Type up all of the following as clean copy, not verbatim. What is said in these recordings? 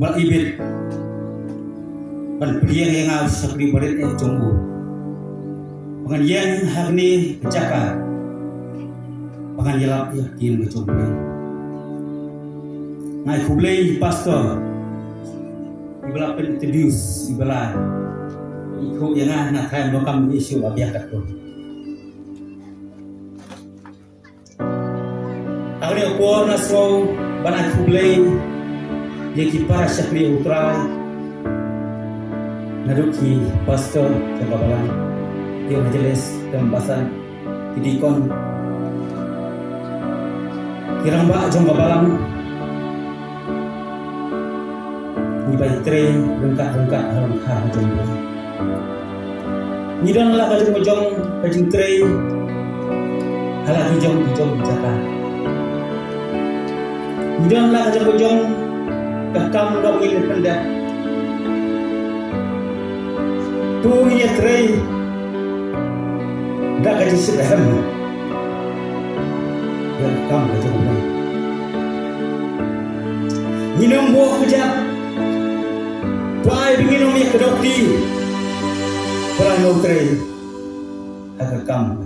kebal ibit ban priang yang ngau sakri barit jonggu pangan yang harni kecaka pangan yelap yakin kecomble ngai kublei pastor ibala pen introduce ibala iko yang na time lokam isu abiak tu agni ko na so bana kublei ye ki para sakri utrai naduki pastor kebabalan dia majelis tembasan didikon kirang ba jong babalang ni bai tre rengkak halang kha jong ni dan la ka jong tre halang jong jaka ni dan la ka jong kakam dong ini pendak tu ye tre dak ka jisem dan kam ka jong ni nom bo kejap Tuai bingin om ke dokti Perang dokter Agar kamu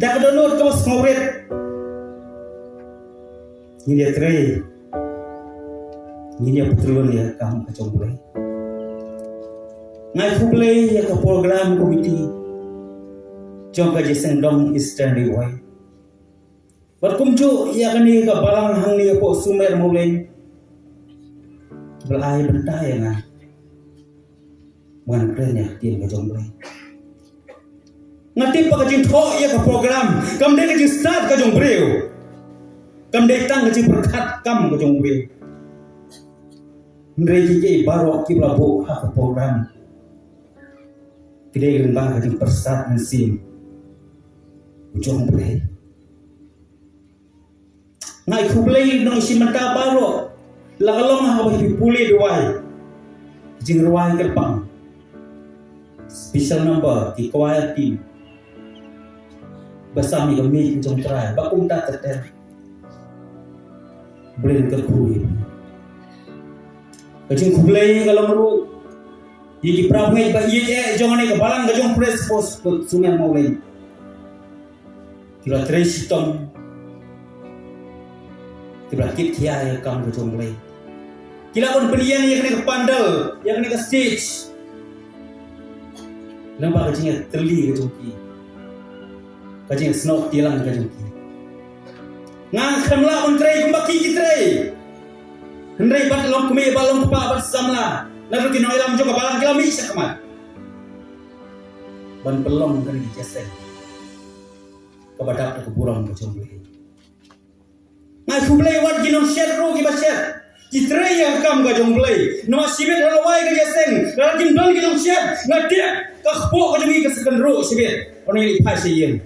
Dah kedonor kau sengawet Ini dia terai Ini dia petrulun ya kamu kacau boleh Ngai kublai ya ke program komiti Jom kaji sendong Eastern Riwai Berkumcu ya kani ke balang hang ni po sumer mulai belai bentai na bukan kerennya dia ngajong boleh ngati pa kajing tho ya ka program kam de kajing start kajong breu kam de tang kajing berkat kam kajong breu ndrei ji baro ki blabo ha ka program kide lembang kajing persat mesin ujong boleh ngai kublai nong simanta baro lakalong hawa pipuli duwai jing ruwai kerpang special number di kawaya tim basami kami jong try bakum ta teter blen kerkui kajing kublai kalau meru yiki pramai ba ye jong ani kebalang kajong press post sungai maulai kira tresitom kira kit kia ya kam kajong mulai kila pun berian yang kena ke pandal, yang kena ke stage. Nampak kajingnya terli ke jongki. Kajingnya snot tilang ke jongki. Ngangkhamlah on tray kumbaki ki tray. Hendrai bat long kumi balong pa bat samla. Lalu kinoi lam jo balang kilami sakamat. Ban pelong kan di jase. Kebadak ke burang ke jongki. Ngai kublai wat ginong share ro ki basher. Kita yang kam gajong belai, nama sibet halawai ke jaseng, rajin dong kita siap, ngadia kakpo kajungi kesekan ro sibet, orang ini pas siang.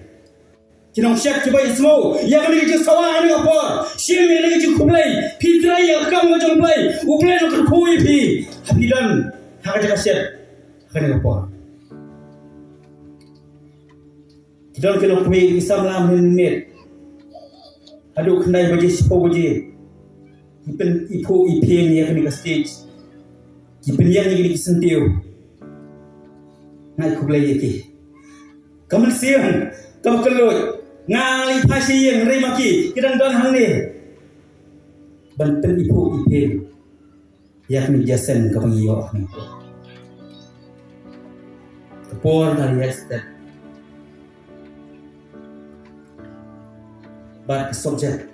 Kita siap coba semua, yang ini kita sawah ini apa, siapa ini kita kublai, kita yang kam gajong belai, ublai nak kui pi, hapidan, hak kita siap, hak apa? Kita kena kui Islam lah menit, aduh kendai bagi sepuluh bagi. Ipen ipo ipen ya kini ke stage ipen yang ini kesentiu ngai kublai yaki kamu siang kamu kelut ngali pasi yang remaki kita don hang ni banten ipo ipen ya kini jasen kamu iyo ni kepor dari estet bar subjek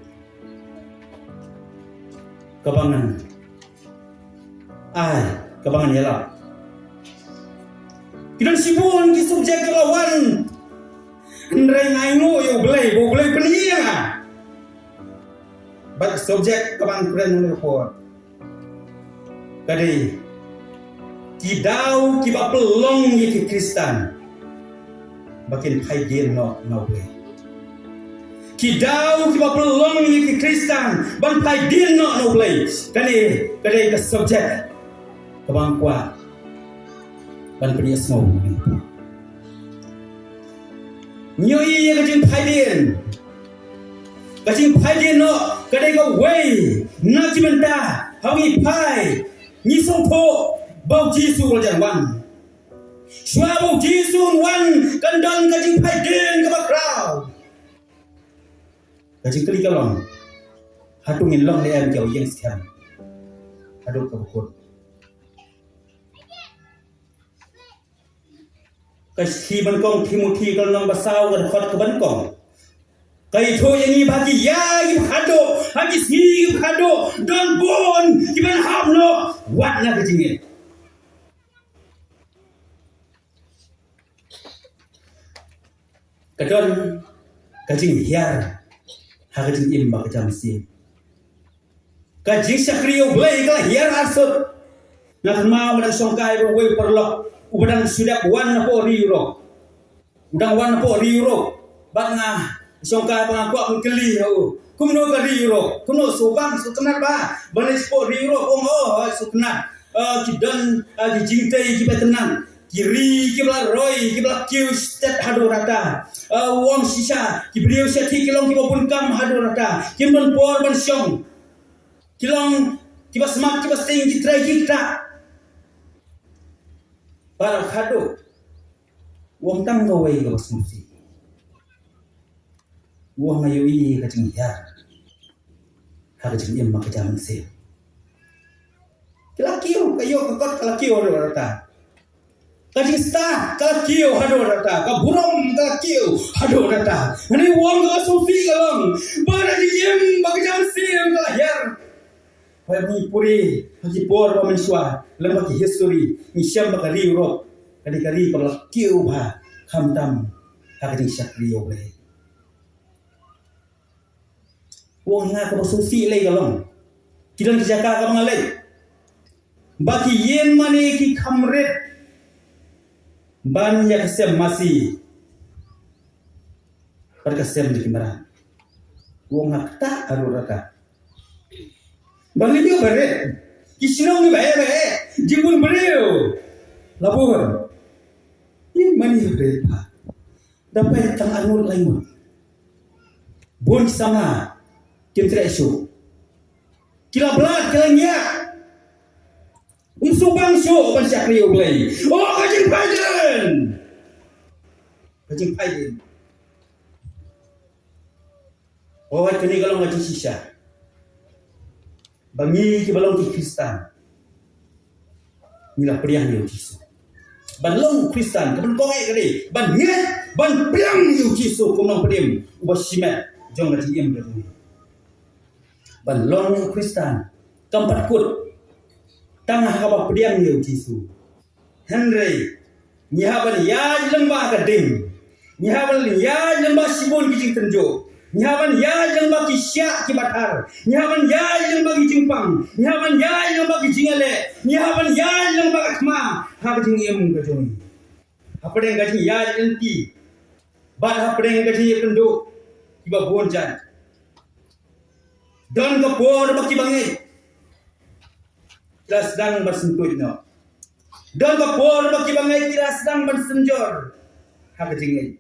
kebangan kebangan yalah kita sibun di subjek lawan ndrai ngaino yo boleh penia bat subjek kebang keren report kadi kidau kiba pelong yiki Kristen bakin haidin no boleh kidau kiba pelong yiki Kristen ban haidin no boleh kadi ke subjek kebang kuat ban penia semua nyoi yang kajin haidin kajing pai dia no kadai ka wei na cimenta hawi pai ni song po bau jisu wajan wan shwa bau jisu wan kandang kajing pai den ka bakrau kajing kali kalong hatungin long le am jauh yang sekian hadu ka bukut kasi ban kong Timothy kalong basau ka khot ka ban kong kai tho yang ni bagi ya gi hado hagi si gi hado don bon gi ban hab no wat na ka jinge kadon ka jing hiar ha ka jing im ba ka jam si ka jing sakriyo blai ka hiar asut na ma wa songkai ro we perlo udang sudah wan na po riuro udang wan na po riuro bat nga songkai pengaku keli ho kumno ka riuro kumno sobang su kenal ba banes po riuro ong oh su kenal kidan di jingtai ki tenang kiri ki bla roy ki bla kiu stet hado rata wong sisa ki brio seti kilong ki bopun kam hado rata kimon por ban syong kilong ki bas mak ki bas ting ki trai ki ta para hado wong tang go wei ka bas musi wong ayo i ka jing ya ha ka jing em ma ka jam se kila kiu kayo ka kot kala kiu hado rata ka jing sta kala kiu hado rata ka burom kala kiu hado rata ani wong ka sufi kalong bara jing em ma ka jam se kala ya Bagi puri, bagi por ba manswa, lam bagi history, ni syam ba kali ro, kali kalau kiu ba, khamtam, kali syakri yo le. Wong nga ka sufi le galong. Kidan kijaka ka mga le. Bagi yen mane ki khamret, ban ya kasem masih, perkasem di kimara. Wong nga ta aruraka. Bang itu bare, kisnong ni bare, jimun bare yo, labuhan. Ini mani bare pa, dapat tang anur lain. Bon sama, kita isu. Kila belat kalanya, unsubang show ban syakri ulai. Oh kajing pajen, kajing pajen. Oh kini kalau ngaji sisa. Bangi ki balong ki Kristen. Inilah priang yo Yesus. Ban long Kristen, ban kong ai kali, ban nget, ban priang yo Yesus ko nang pedem, uba simet jong ngati em da ni. Ban long Kristen, kampat kut. Tangah ka ba priang yo Yesus. Henry, nyaban ya lembah ka ding. Nyaban ya lembah sibon ki jing tenjo. Nyaman ya yang bagi syak ki batar, nyaman ya yang bagi jingpang, nyaman ya yang bagi jingale, nyaman ya yang bagi kma, ha jing em ka jong. Apade gaji ya enti. Ba apade gaji kendo ki ba bonjan. Don ka por baki bangai. Kira sedang bersentuh no. Don ka por baki bangai kira sedang bersenjor. Ha jing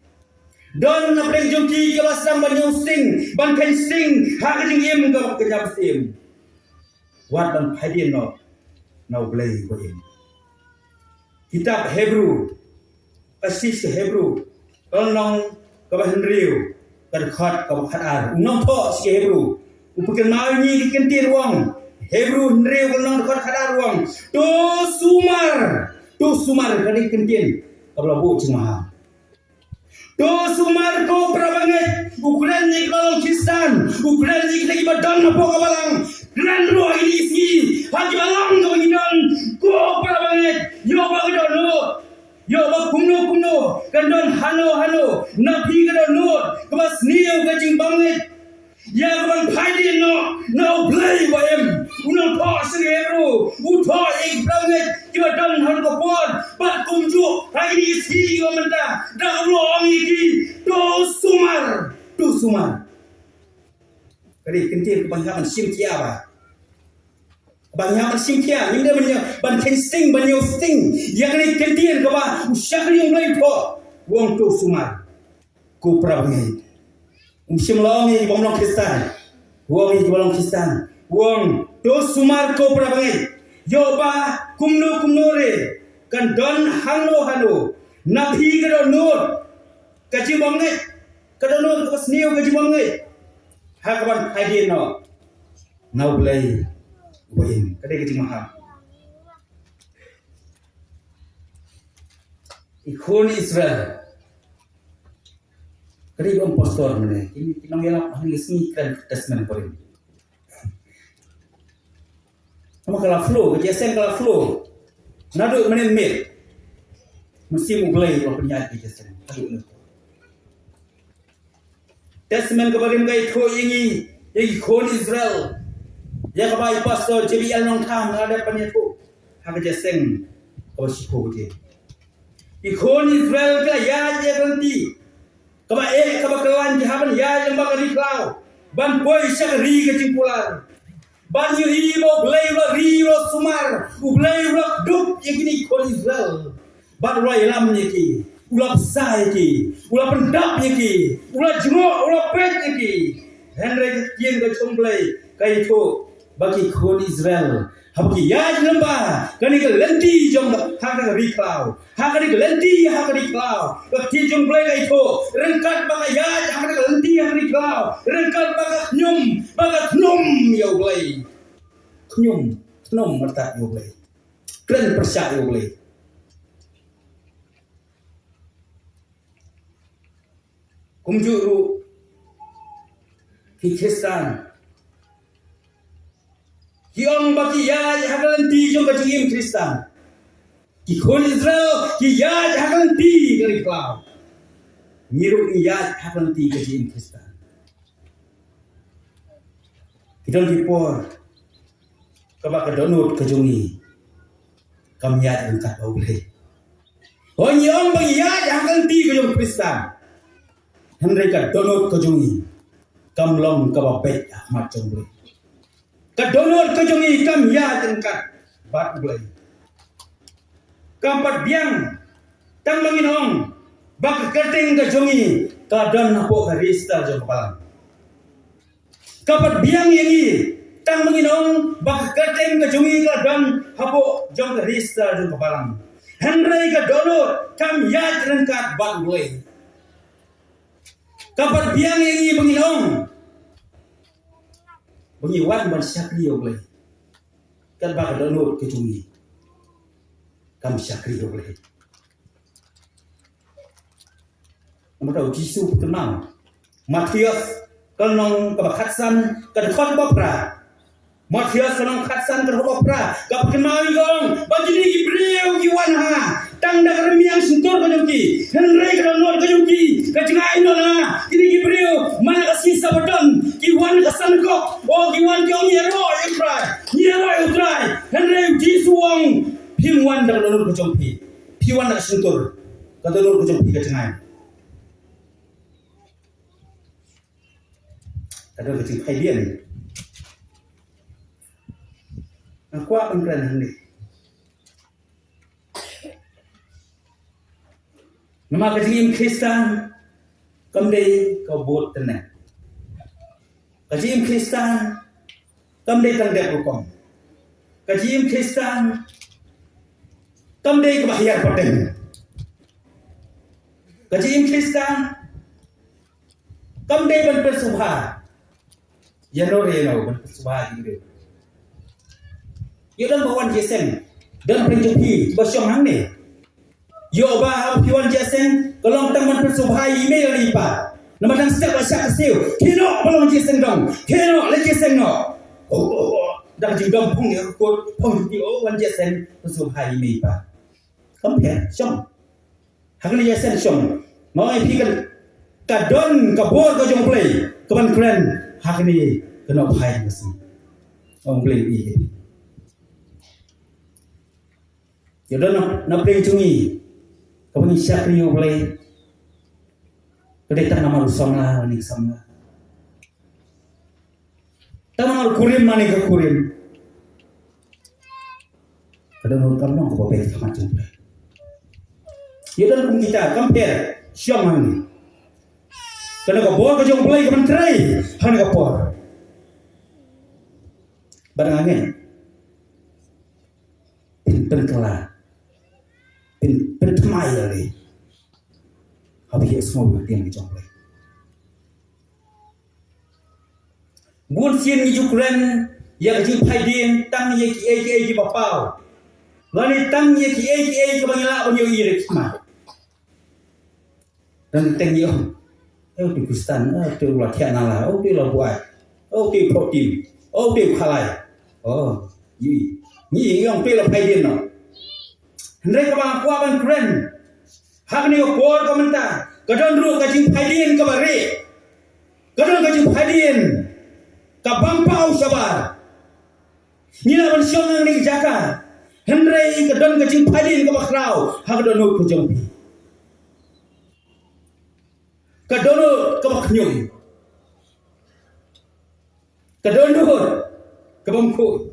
Don na preng jongki ke basam ban sing ban kan sing ha ka jing em ka ka jam sim wat ban phadien no blai ko em kitab Hebrew asis Hebrew long ka ba Henry ka khat ka ba khat ar nong tho si Hebrew upuken mau ni ken ti ruang Hebrew Henry ka long khat khat ar ruang to sumar ka ni ken tin ka ba bu ching ma to sumar ko prabanget ukuran ni kalau Kristen ukuran ni kita ibadan apa kabalang gran roh ini isi hagi balang ko gidan ko prabanget yo ba gidan no yo ba kumno kandon hano nabi gidan no kabas niyo gajing banget ya ban phai no blai ba em unang pa sing Hebrew utho ek prabanget ibadan han ko por bat kumju hagi isi yo menta da roh iki to sumar kali kentir kebanyakan simtia ba kebanyakan simtia ni dia banyak ban sting banyak sting ya kali kentir ke ba usyakri yang lain po wong to sumar ko prabanget Simlong ni bom long Kristen. Wong ni bom long Kristen. Wong do sumar ko prabangi. Yo ba kumno re. Kan don hano. Nabi ka donor. Kaji bangai. Ka donor ka sniu kaji bangai. Hakaban hadir no. Now play. Wain. Kadai kaji mahal. Ikon Israel. Kali om pastor mana? Ini nang elak hari sini kan testament paling. Sama kalau flow, kejadian kalau flow, nado mana mil, mesti mulai kalau penyakit kejadian. Testament kepada mereka itu ini ikon Israel. Ya kepada pastor JBL nong tham ada penyakit. Hak kejadian kau sihok je. Ikon Israel ke ya je berhenti. Kaba kelan jahaban ya yang bakari klau ban boy syakri ke cimpular ban yuri bo blay bo rio sumar u blay bo dup yakini kon Israel ban roy lam yaki ulap sai yaki ulap pendap yaki ulap jmo ulap pet yaki henry kien ke chomblay kai tho bagi kon Israel habki ya lamba kani ke lenti jong hakka ri klau hakka ri lenti hakka ri klau bakti jong blay kai tho rengkat baka ya hakka ri lenti hakka ri klau rengkat baka nyum yo blay nyum marta yo blay kren persyak yo blay kumjuru ki Kristen Yang bagi ya hakalan ti jong kajim Kristen. Ki kon Israel ki ya hakalan ti dari klau. Ngiru ya hakalan ti kajim Kristen. Kita dipor kabak donut kajungi. Kam ya angkat boleh. Oh yang bagi ya hakalan ti kajim Kristen. Henry donut kajungi. Kam long kabak bet Ahmad jong Kadonor kejongi kam ya tengkat bat bulai. Kampat biang tang manginong bak kerting kejongi kadon napo karista jong palang. Kampat biang yangi tang manginong bak kerting kejongi kadon hapo jong karista jong palang. Henry kadonor kam ya tengkat bat bulai. Kampat biang yangi manginong Bengiwan ban syakri yo boleh. Kan bakal download ke cungi. Kam syakri yo boleh. Nama tahu Jisu kenal. Matius kalong kabakatsan kadkhot bopra. Matius kalong katsan kadkhot bopra. Kap kenal gong bajini Ibreu giwan ha. Tang dak remiang suntur kajungki. Henry kadonor kajungki. Kajengai nona. Ini Ibreu mana kasih sabadon. Kiwan kasan kok. Oh kiwan kau nyero utrai. Henry Jisu wong piwan dak kadonor kajungki. Piwan dak suntur. Kadonor kajungki kajengai. Kadang kecil kaidian. Aku akan keren ni. Nama kecil Kristen, kamdei kau buat tenang. Kecil Kristen, kamdei tangga hukum. Kecil Kristen, kamdei kebahagiaan paten. Kecil Kristen, kamdei berpersubah. Yano berpersubah gitu. Yo dan bawan jesen dan penjupi basyong hang ni. Yo ba piwan jesen kalau tang man persubhai email lipa. Nama tang step asyak kesiu. Kino bawan jesen dong. Kino le jesen no. Dah jingdom pung ya ko pung di wan jesen persubhai email pa. Compare syong. Hang ni jesen syong. Mau ai pikan kadon kabor ko jong play. Kaban kren hak ni kena bhai mesti. Ong play ni. Jodoh nak play cungi. Kau ni syakri yo play. Kedai tak nama rusam lah ni sama. Tak nama kurim mana ke kurim. Kadang orang kamu kau bawa macam play. Jodoh pun kita compare syam ni. Kena ka bor ka jong play ka menteri. Han ka por. Barang angin. Pen kala. Pen temai lagi. Habis semua bertiang di jong play. Buôn xiên như Ukraine, ya kecil Biden tăng ye ki bapau, lalu tăng ye ki bangila banyo irek ma, dan teng yo, di Pakistan, di Latihan ala, di Labuai, di Protein, di Kalai, ni yang di Biden no, hendak bang kuaban keren, hak ni opor komentar, kadang dulu kecil Biden kabare, kadang kecil Biden kabampau sabar nila ban syong ni jaka henrei ka don ka jing phadin ka bakrau ha ka don ko jong pi ka don ka baknyum ka don ka bamku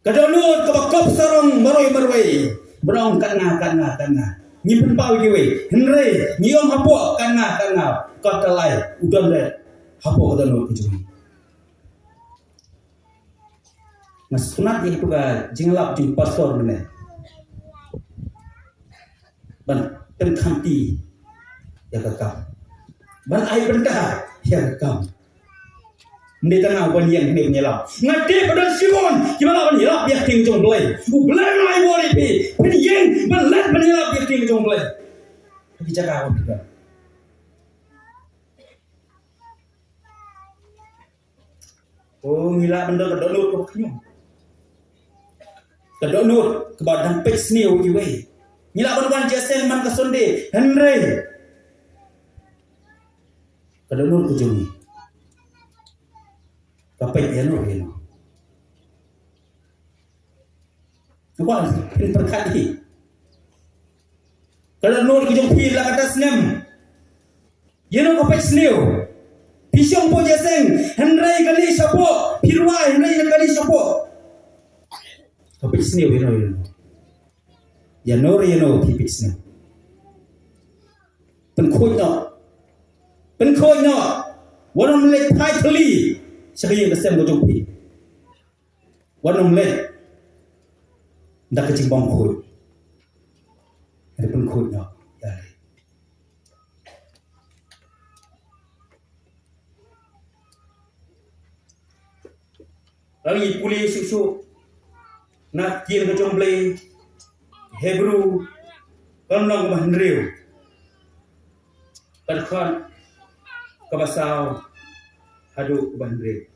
ka don ka bakop sarong maroi berong kana nyimpen pau giwe henrei nyiom hapo kana ka talai udon le hapo ka don ko jong nah sunat itu ka jinglap di pastor mana ban penkanti ya kakam ban ai benda ya kakam ndi tengah ban yang ni nyelap ngati pada Simon gimana ban nyelap biar ting jong blai u blai mai wori pi pen yang ban lat ban nyelap biar ting jong blai ki jaga apa ngila benda kedonut ko knyum kedonut ke badan pek sniu ki we ngila ban jasen man ka sonde henre kedonut ko jumi kapek eno apa in perkati kedonut ko jumi la kata snem yeno kapek sniu pisong po jasen henre kali sapo pirwa henre kali sapo tapi sini ya nor pipit sini penkhoi no wanam le thai thali sabi ka sem go jong pi wanam le ndak ching bom khoi ada penkhoi no ya lagi puli susu nak kien ke jomble Hebrew kanong mahnriu kan kabasau hadu mahnriu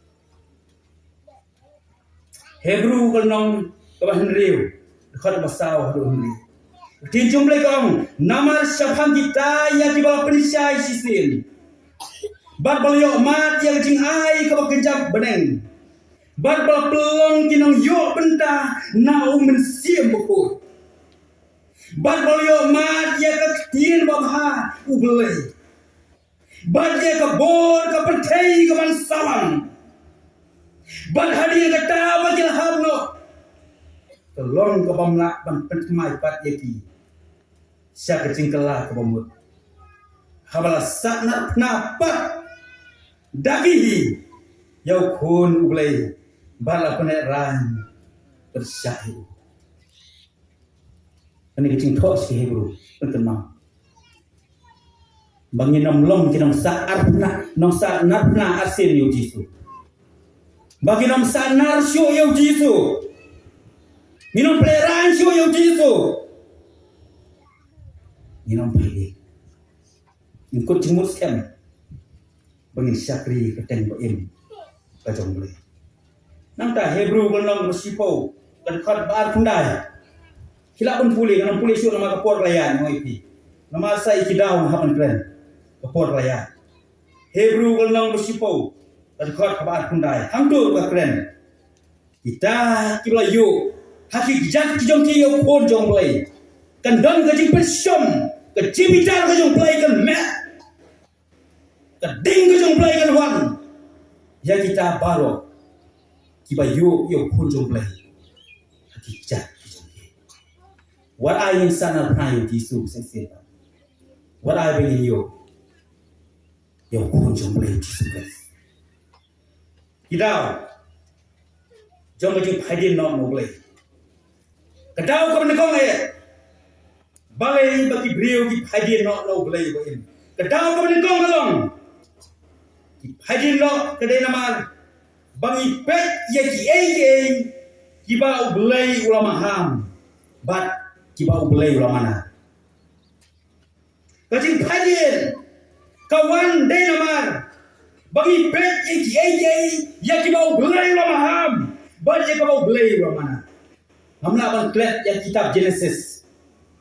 Hebrew kanong mahnriu kan kabasau hadu mahnriu tin jomble kang namar syafhan kita yang di bawah penisai sisin bar balyo mat yang jing ai ka kenjap beneng bar bal pelong kinong yo benta nau mensiam buku bar bal yo mat ya ka tien babha ublei bar ya ka bor ka perthei ka ban sawan bar hadi ka ta bagil habno telong ka bamla ban pentmai pat yaki sya ka cingkela ka bamut habala sakna napat dagihi yau kun ublei bala peneran bersyahu. Ini kecing tos si Hebrew pentenang. Bangin nom long kinong sa arpna nom sa narpna asin yu Jisu. Bagi nom sa narsyo yu Jisu. Minum peran syo yu Jisu. Minum pili. Ingkut jemut skem. Bangin syakri keteng boim kajong boleh. Nang ta Hebrew golong bersipo kan khat bar fundai kila pun puli kan puli syur nama kapor layan ngoi pi nama sai kidau hapan kren kapor layan Hebrew golong bersipo kan khat bar fundai hangdur ka kren kita kibla yu haki jak kijong ki yo pon jong play kan don ka jing persom ka jimitar ka jong play kan me ka ding ka jong play kan wan ya kita baro kiba yo pun jong play hati jak what I in sana pray Yesus sensitive what I believe you Yang pun jom boleh disebut. Kita jom macam hadin nak boleh. Kedau kau menekong balai bagi beliau di hadin nak boleh boleh. Kedau kau menekong kalong. Hadin nak kedai nama bangi pet ya kiba boleh ulama ham. Bat kiba boleh ulama mana. Kacing hadin kawan dai nama bagi pet ya kiba boleh ulama ham. Bat ya kiba boleh ulama mana. Hamla ban klet yang kitab Genesis.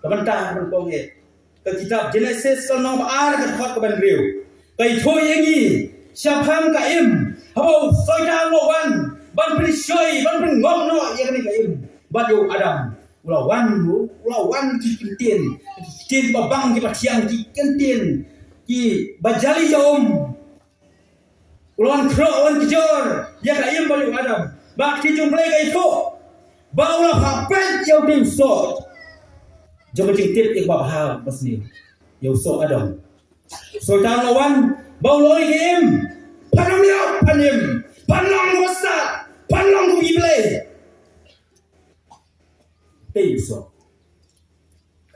Kementah berkong ke kitab Genesis kalau ar ke khot ke ban riu. Kai thoi yengi siapam ka im. Hau soi dang lo wan ban pri soi ban pri ngom no yang ni ka im. Bat yo Adam. Ulawan ki kentien. Kentien babang ki patiang ki kentien. Ki bajali jom. Ulawan kro wan kijor. Ya ka im ban yo Adam. Bak ki jumplai kai tho. Baulah hapet yang tim so. Jom cintip ikbab hal pasni. Yang so Adam. So tan lawan bau loi game. Panam ya panim. Panang wasa. Panang ku ible. Tim so.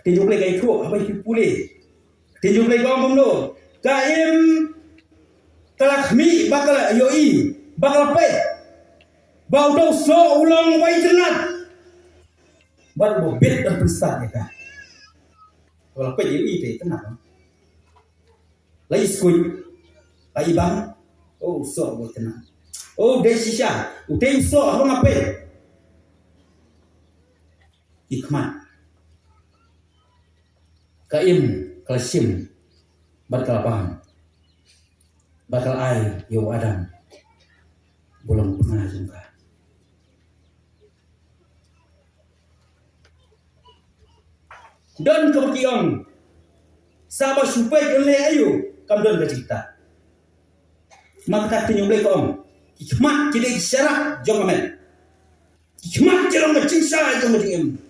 Tim play kai thu apa itu pule. Tim play gom bom Kaim kalakmi bakal yoi bakal pe. Bau dau so ulang wai tenat. Ban bo bet dan besar ya kan. Kalau pe yoi pe tenat. Lai skui. Lai bang. Oh so bo tenat. Oh desisha. Utem so apa ngape? Hikmat. Kaim kalsim bakal paham. Bakal ai yo Adam. Belum pernah jumpa. Dan kemudian sahabat supaya oleh ayu kamdon ke cerita. Maka tinyumlai kong hikmat tidak isyarat jom amen. Hikmat jalan bercinta jom bercinta.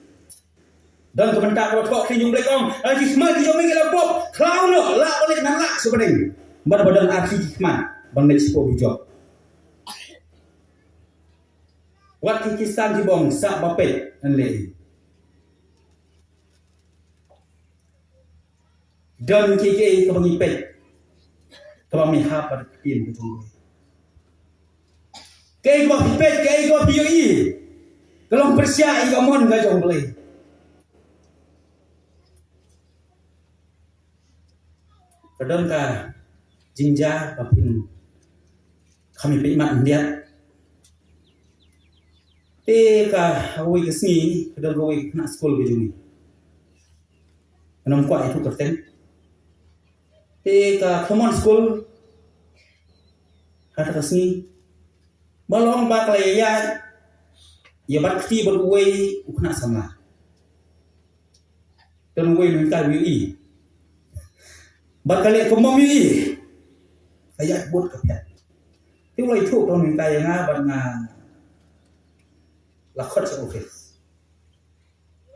Dan kementak kalau tinyumlai kong hikmat jom mengira pop. Kalau no lah oleh nalak sebenarnya. Badan arti hikmat bangsa sepo bijak. Waktu kisah jibong sak bapet oleh. Dan kiki kebangipet kebangihap pada tim betul. Kei kebangipet kei kebioi. Kalau persia ikamon gajong boleh. Kadang ka jinja papin kami pemat dia. Ka hawi kesini kadang hawi nak sekolah bejuni. Enam kuat itu kerten. Ka common school kata kesini balong bakal ya bakti berway ukna sama dan way minta wi bakal ya kemam wi ayat buat kapten itu lah itu kalau minta yang apa lakot sa office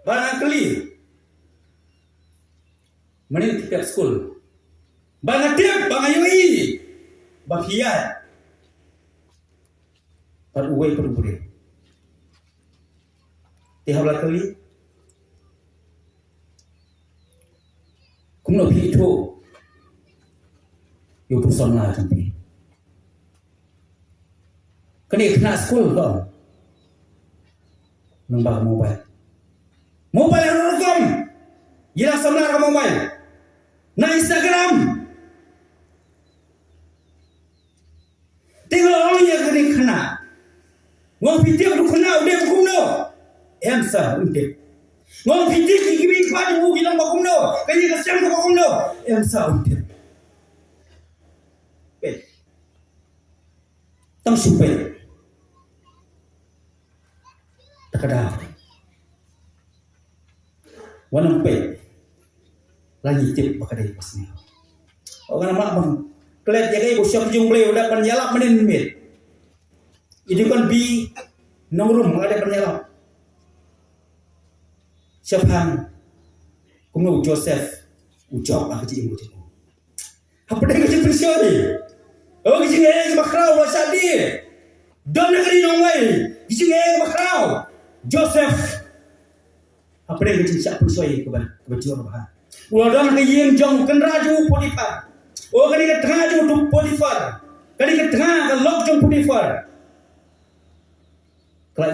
barang kali menin tiap school bang tiap bang ayoi bang hiat par uwe per bure ti habla kali kumno phi tho yo person la champi kani kena school ko nang ba mobile harom yila samlar ka mobile na Instagram tinggal orang yang kena kena. Ngong pitik tu kena udah bukuno. Emsa unte. Ngong pitik kiki pada buku bilang bukuno. Kaya kasihan bukuno. Emsa unte. Pet. Tang supet. Takada. Wanam pet. Lagi tip bakadai pasnya. Orang nama bang. Kelet jaga ibu siap jumlah udah penyalap menit. Itu kan bi nomor ada penyalap. Siapa? Kamu Joseph ucap apa sih ibu? Apa dia kerja soi. Oh kijing bakrau wasadi. Don negeri nongway. Kijing bakrau. Joseph. Apa yang kijing siap soi kebetulan bah. Wadon kijing jong kan raju Potifar. Oh kali ke raju tu Potifar. Kali ke tengah ke lok jong Potifar. Kalau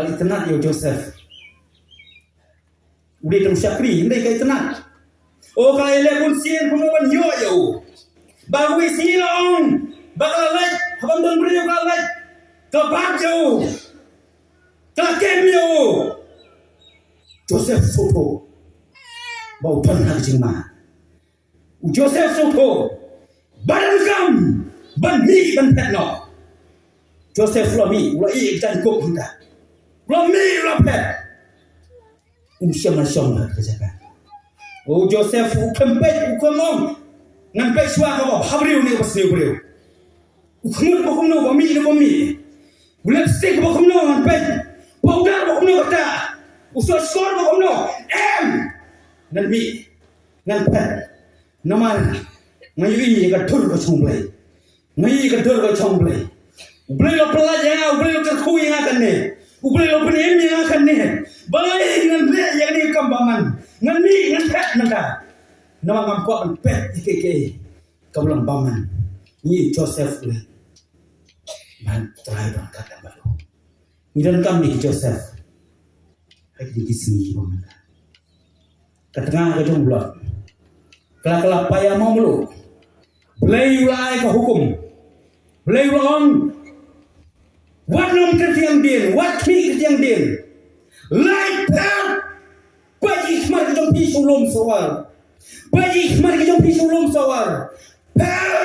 itenat yo Joseph. Udah temu syakri, ndai kai tenat. Oh kalau ele pun sien pun ban yo. Bahu silong. Bakal lek, habang don beri bakal lek. Kebab yo. Kakem yo. Joseph Soto. Bau tan hak jingma. Joseph Soto. Badan kam. Ban mi ban petno. Joseph Lomi, ulai ikan kop kita. Lomi lapet. Syam kerjakan. Oh Joseph ukempet ukamong. Ngampet suaka bawa habriu ni pasniu beriu. Ukamut bakumno bami ni bami. Bulat sik bakumno ngampet. Powder bakumno kata. Usah skor bakumno. Nan mi ngampet. Naman ngayi ka thur ka chonglai. Ngayi ka thur ka chonglai. Ubelai lo pelajar, ubelai lo terkui yang akan ni, ubelai lo penem yang akan ni, balai dengan pet yang ni kambangan, dengan ni dengan pet nanda, nama ngampuk dengan pet ikeke, kamulang bangan, ni Joseph le, man terakhir orang kata baru, ni dan kami Joseph, hai di sini bangan, ketengah ke jomblok, kelak payah mau melu, belai ulai ke hukum, belai ulang. Wat nom ketiang din, wat mi ketiang din. Light up. Bagi smart ke jom pi sulum sawal. Bagi smart ke jom pi sulum sawal. Per.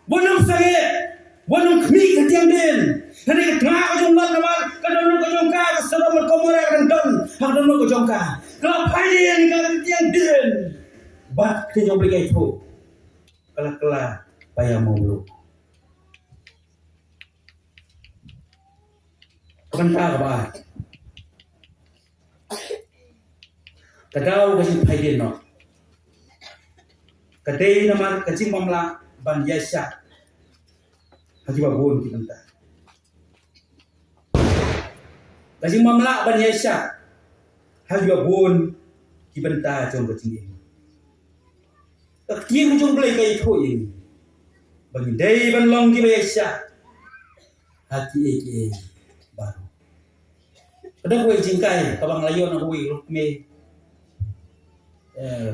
Bonam sange. Bonam mi ketiang din. Nanti ngah ke jom lat namal, ke jom ka, ke sedom ke komora ke don, hak don ke jom ka. Kalau payen ke ketiang din. Bat ke jom beli itu. Kala payah mau lu. Kanta ba kadau kasi phaidin no kadai naman kajing mamla ban yasha haji babon ki kanta kajing mamla ban yasha haji babon ki banta jong kajing ini ki jong blai kai tho ini bagi dai ban long ki yasha hati eke baru kadang gue jingkai kabang layon aku luk me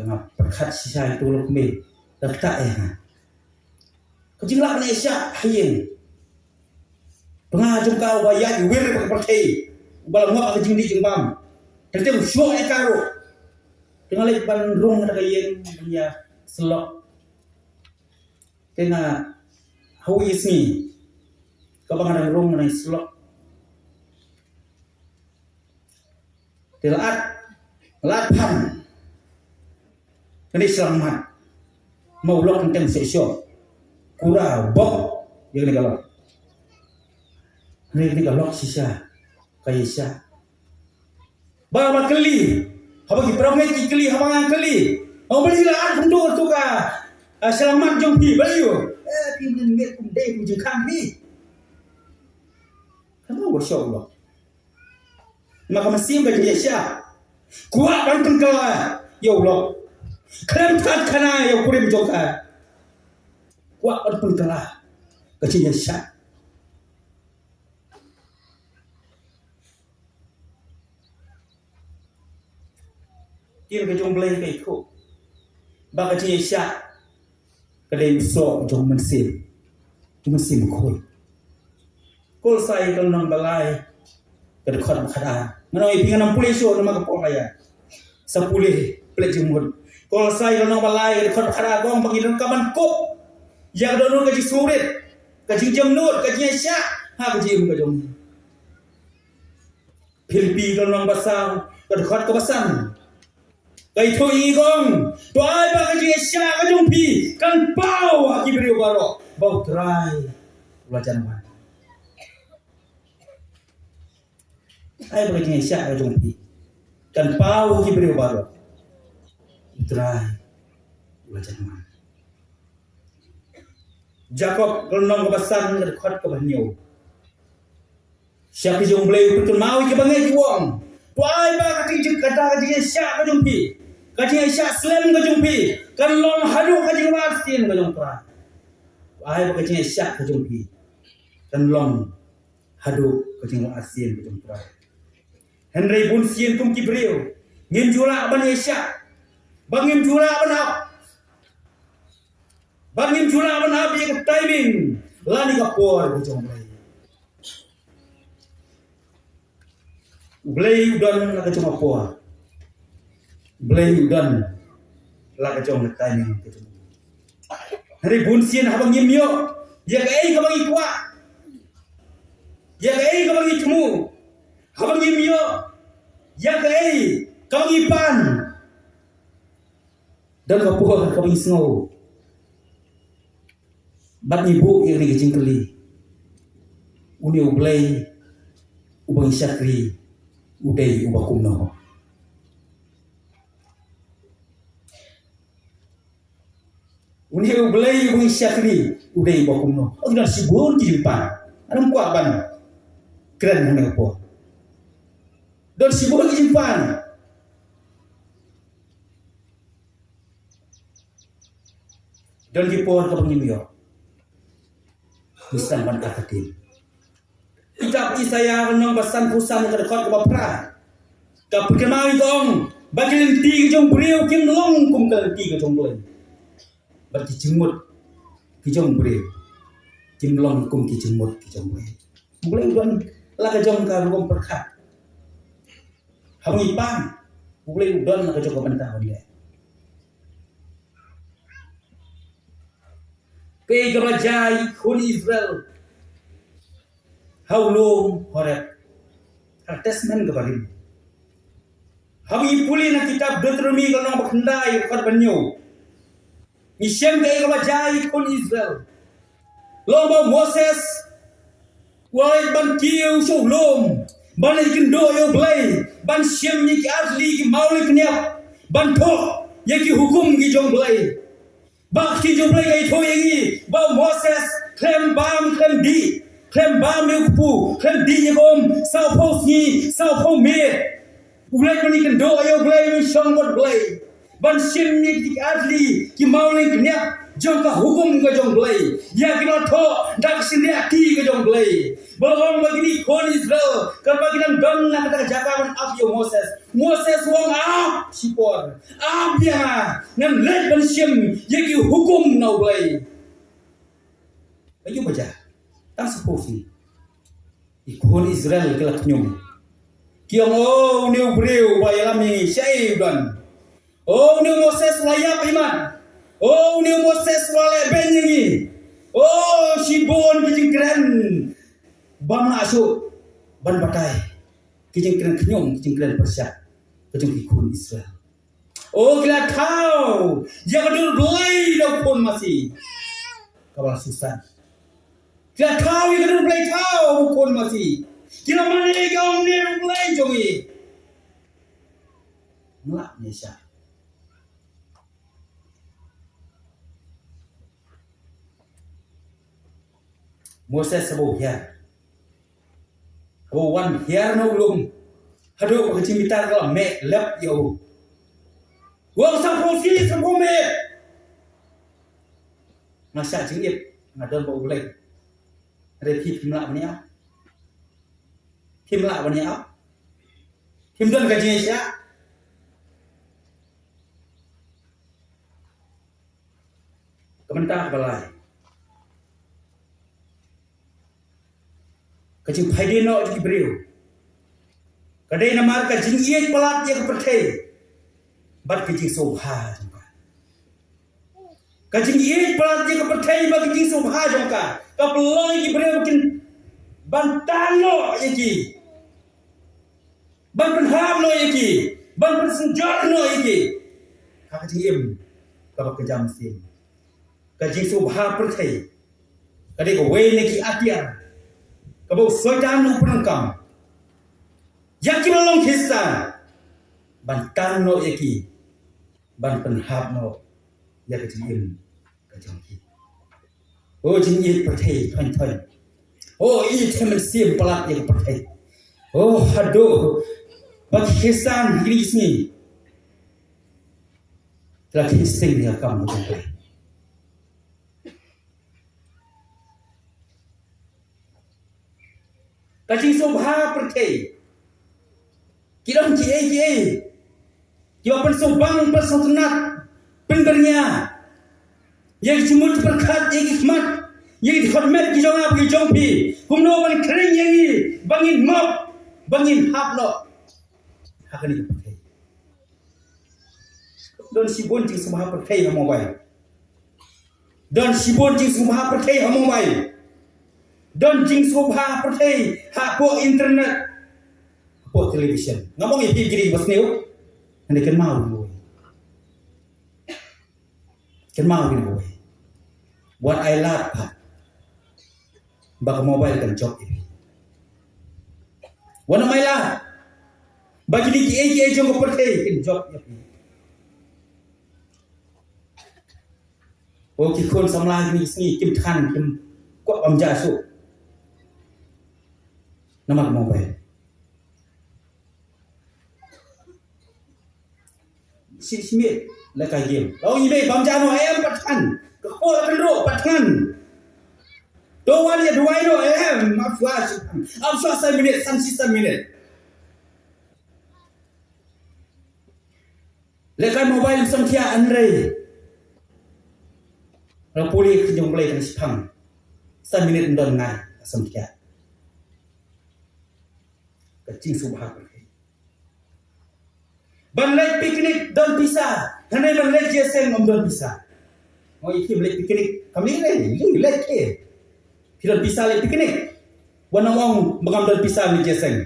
ngap perkat sisa itu luk me tak kejinglah Malaysia hayin pengajum kau bayar wir pakai balang ngap kejing di jembam tertem syok karo dengan lek bandrung ada kayen punya selok kena hawi sini kabang ada rong na selok Telat pan, ini selamat, mau lok tentang sesuatu, kurang bok, yang ini kalau sisa, kayak sisa, bawa keli, apa kita promet keli, apa keli, mau beli lah, untuk tu ka, selamat jompi beliau, pindin met kumdai puji kami, kamu bersyaw Allah. Maka masih bagi Yesia kuat dan tenggelam ya Allah kerempat kana ya kurim joka kuat dan tenggelam kecil Yesia kira ke jong blai ke itu baka kecil Yesia kedai so jong mesin kol sai kan nang balai kedekatan khada menoi pingan pulih so nama kapong laya sapulih plek jemut kol sai kalau balai kedekatan khada gong pangilun kaman kop yang dono gaji surit gaji jamnut gaji sya ha gaji gajong pilpi kalau basang kedekatan kebasan kai thoi gong toai ba gaji sya gajong pi kan pau aki beriu baro bau trai belajar mana ai bagi syak jompi kan pau ki beri baru trai belajar mana. Jacob gelonong kebasan ngadkhot ke banyo. Siapa jong blay betul mau ke bangai juang. Tuai ba kati jeng kata kati syak ke jumpi. Kati syak slam ke jumpi. Gelong hadu kati wasin ke jong pra. Tuai ba kati syak ke jumpi. Gelong hadu kati wasin ke jong pra. Henry bun sien kum ki brio. Ngim jula ban syak. Bangim jula ban hap. Bangim jula ban hap ye timing. Lani ka por ke jong blay. Blay udan laga cuma poa. Blay udan laga cuma timing itu. Hari bunsian habang yimyo, ya kay kabang ikwa, ya kay kabang itmu, habang yimyo, ya kay kabang ipan. Dan kapoa kabang isngo. Bat ibu yang digijingkeli. Uni ublay ubang syakri. Udai ubah kumno. Uni ublay ubang syakri udai ubah kumno. Oh sudah sibun di jumpa. Anam kuat ban. Keren hanya apa. Dan sibun di jumpa. Dan di pohon ke pengimio. Bisa ban katatin. Kitab Isaya renang basan pusan ke dekat ke bapra. Kap kemari gong bagi lenti ke jong beriu kim long kum ke lenti ke jong boleh. Bagi jemut ke jong beriu kim long kum ke jemut ke jong boleh. Boleh udan lah ke jong ka rum perkat. Hang ipang boleh udan lah ke jong komentar boleh. Ke gerajai kun Israel. Haulum horep artesmen kebarin. Hami puli na kitab Deuteronomy kalau bakhandai kod banyo. Mishem kay kabajai kun Israel. Lomba Moses walay ban kiyo sholom. Ban ikindo yo blay. Ban shem ni ki asli ki mauli kniap. Ban to yaki hukum ki jong blay. Ba ki jong blay kay to yaki. Ba Moses klem bam klem di. Klem bam ni kupu, klem di nyegom, sao pos ni, sao pos me. Ulai kini kendo ayo ulai ni sanggot ulai. Ban sim ni ki asli, ki mau ni kenya, jong ka hukum ka jong ulai. Ya kena to, dak sini aki ka jong ulai. Balong begini kon Israel, kan bagi nang don na kata jakawan af yo Moses. Moses wong af sipor. Af dia, ngan let ban sim, ya ki hukum na ulai. Ayo baca. Tak sepusi. Ikon Israel kelak nyum. Kiam oh ni ubreu bayalami syai dan. Oh ni Moses layap iman. Oh ni Moses wale benyengi. Oh sibon kijing keren. Ban asuk ban batai. Kijing keren kenyum kijing keren persyak. Kijing ikon Israel. Oh kila tahu. Jangan dulu belai dah pun masih. Kawan susah. Kila tahu yang kena belai tahu bukan masih. Kila mana kau ni belai jongi. Melak Malaysia. Moses sebut hiar. Wan hiar no ulum. Hadu kecil mitar kalau me lep yo. Wang samposi sampome. Masa cingit ngadon bau belai. Ada tim lak bani apa? Tim lak bani apa? Tim don gajinya siapa? Kementar balai. Kecil paidino di beriu. Kadai nama kecil iet pelat yang kepercayai. Bat kecil sobha. Kecil iet pelat yang kepercayai bat kecil sobha jongka. Kapelong iki beriu mungkin bantano iki. Ban penham no iki. Ban pensenjata no iki. Kecil im. Kapal kejam sin. Kecil sobha percayai. Kadai ko way neki atiar. Kabau soitan no penangkam. Yakin long kisah. Ban tano iki. Ban penham no. ya ke jin ke jong ki oh jin yi perthai thon oh i themen sim palat ya perthai oh hado bak hisan ini sini telah kising dia kamu jumpai kajing subha perthai kirang ki Jawab pensobang persautunat penbernya yang cumul berkat yang hikmat yang dihormat di jong apa di jong pi kumno ban kering yang bangin mop bangin haplo hakani pakai don sibon jing semua pakai hamo bai don sibon jing semua pakai hamo bai don jing semua pakai hapo internet hapo television ngomong ipi giri basneu Anda kan mau ni boy. Buat I love pak. Bak mobile kan job ini. Wana mai lah. Bagi ni ki jong ko pertai kan job ya. O ki kon samla ni sini kim than kim ko am ja su. Nama mobile. Simit là cái game. Đâu như vậy bấm cha nó em bắt thân. Cái cô là cái rổ bắt thân. Đâu ăn gì đuôi nó em áp xóa 6 minute, 6 minute. Là cái mobile xong thia ăn rây. Rồi puli cái dùng play cái phẳng. 6 minute đòn ngày xong thia. Cái chính số bạc. Ban lek piknik don bisa. Kanai ban lek jeseng om don bisa. Oh iki lek piknik kami lek ke. Kita bisa lek piknik. Wana wong bangam don bisa lek jeseng.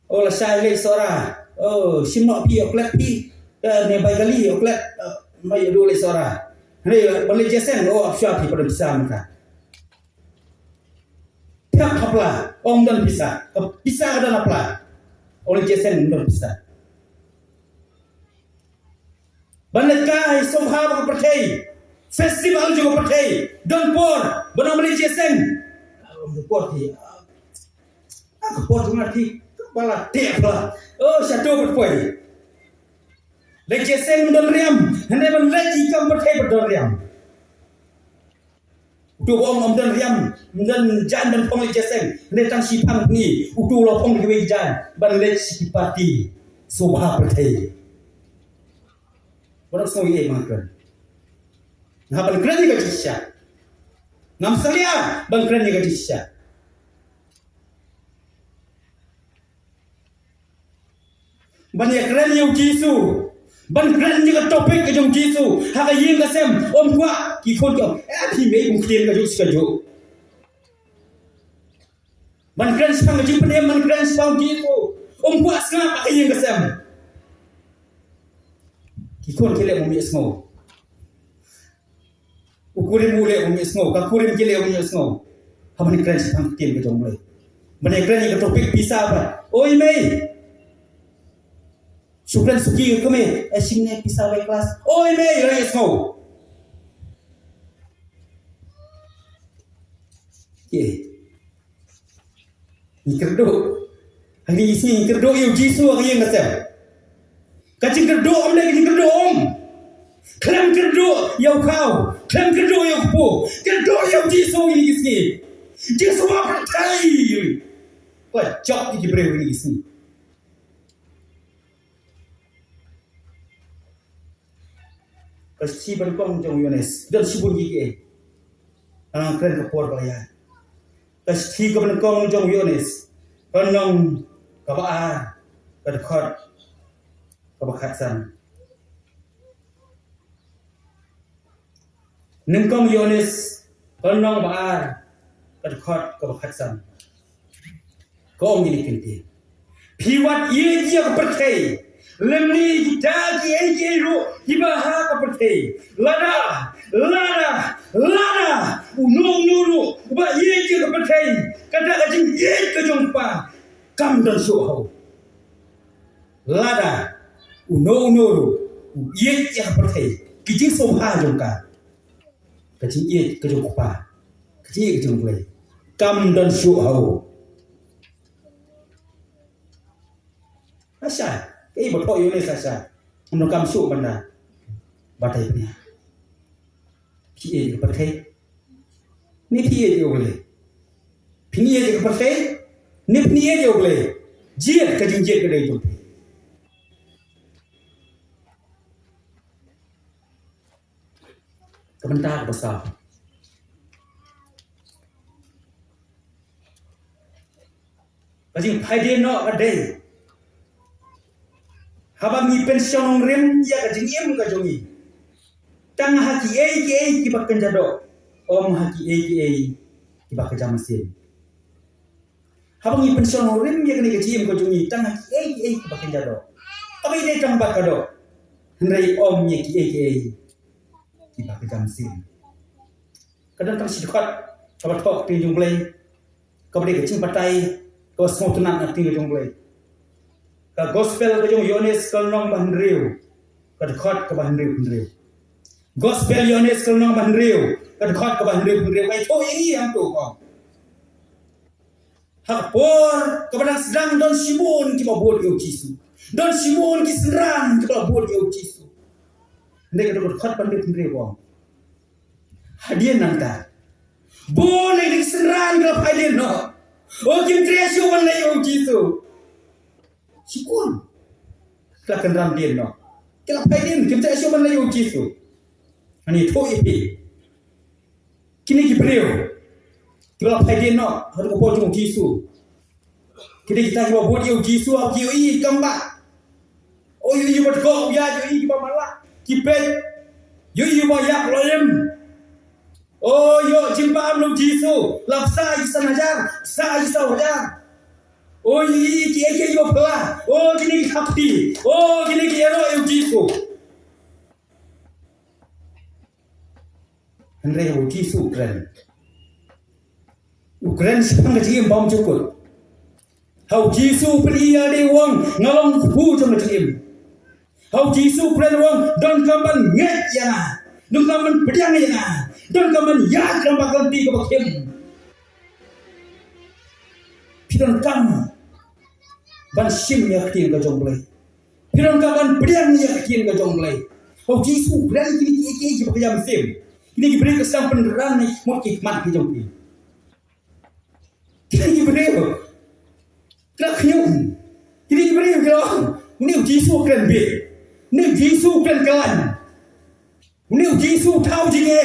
Oh la sai lek sora. Oh simno pi oklek pi. Ne bai gali oklek mai do lek sora. Kanai ban lek jeseng oh afsha pi pada bisa maka. Tak apa om don bisa. Bisa ada apa? Oleh jesen berbisa. Banyak kai sombha berpercaya, festival juga berpercaya. Don por, benar oleh jesen. Por ti, aku por cuma ti, kepala tiap lah. Oh satu berpercaya. Lek jesen don riam, hendak menlek ikam berpercaya berdon riam. Udu om dan riam dan jan dan pong jeseng ne tang si pang ni udu lo pong ke jan ban le si parti subha pertai borak so ye makan na ban kran ni ga jisha nam salia ban kran ni ga jisha ban ya kran yu jisu ban kran ni ga topik ke jong jisu ha ga yin ga sem om kwa ki khon ko thi me bung kien ga jus ka jo ban kran spang ga jing pene ban kran spang jisu om kwa snga pa yin ga sem ki khon kele mo mi sngo ukurim mule mo mi sngo ka kurim kele mo mi sngo ha ban kran spang kien ga jong le ban kran ni ga topik bisa ba oi mei Syukran suki kami asyiknya pisah baik kelas. Oh ini ya semua. Ni kerdo. Hari isi kerdo yang jisu aku yang ngasih. Kacing kerdo om lagi kerdo om. Klaim kerdo yang kau. Klaim kerdo yang ku. Kerdo yang jisu ini kisni. Jisu apa tai? Wah cok ini beri ini kisni. Kasi berkong jong Yones dan sibun gigi ang kren kapor kaya kasi berkong jong Yones kanong kabaa kadkhot kabakhatsan nengkong Yones kanong baa kadkhot kabakhatsan kong ini kinti piwat ye dia percaya lemni kita ki ro hibaha ka pertai lada unong nuru ba ye ki ka pertai kada ka jing ye ka jongpa kam dan so ho lada unong nuru ye ya perthai kijing sobha jongka kajing ye kajong kupa kajing kajong play kam dan shu hau asha ei botho yo ne sasa amno kam shu banda batai punya pi ye perthai ni pi ye yo le pi ye perthai ni pi ye yo le jiat kajing jiat kadai jong Kementar besar. Bajing phaidin no adai. Habang ni pensiun rem ya kajing im kajongi. Tang haki ki bakkan jado. Om haki ki bakkan jamasin. Habang ni pensiun rem ya kani kajim kajongi. Tang haki ki bakkan jado. Apa ini tang bakado? Hendai om ye ki kita kejam sin. Kadang tak sikat, kabar tok ti jumblay, kabar kecing patai, kau semua tenang nak tinggal jumblay. Ka gospel kejong Yones kalnong bahandriu, kadekot ke bahandriu. Gospel Yones kalnong bahandriu, kadekot ke bahandriu. Ay to ini yang tu kau. Hakpor kepada sedang Don Simon kita buat yo Yesus. Don Simon kita serang kita buat yo Yesus. Ndek ko khat pandit ndre ko hadian nanta bo ne dik seran ga phaidin no o kim tresio wan lai o jisu sikun ka kan ram din no kala phaidin kim tresio wan lai o jisu ani tho ipi kini ki breo kala phaidin no har ko po jung jisu kini kita ko bo yo jisu a ki i kamba o yu bat ko ya yo i ba mala kipet yo mo yak loyem oh yo jimba am jisu lapsa isa najar sa isa wajar oh ki yo pla oh kini khapti oh kini ki ero yo jisu andre yo jisu Ukraine sang jim bom chukul hau jisu priya de wong ngalong pu jong jim Hau Jisu pren wong don kaman nget ya, don kaman pedang ya, don kaman ya kambak ganti ke bakim. Piran kam ban sim ya ktin ke jonglai. Piran kaman pedang ya ktin ke jonglai. Hau Jisu pren kini ke bakam sim. Kini ki beri kesam peneran ni mot hikmat ke jonglai. Kini ki beri kelak nyum. Kini ki beri kelak. Ini Jisu pren be. Ni Jisu pen kalan. Ni Jisu thau jinge.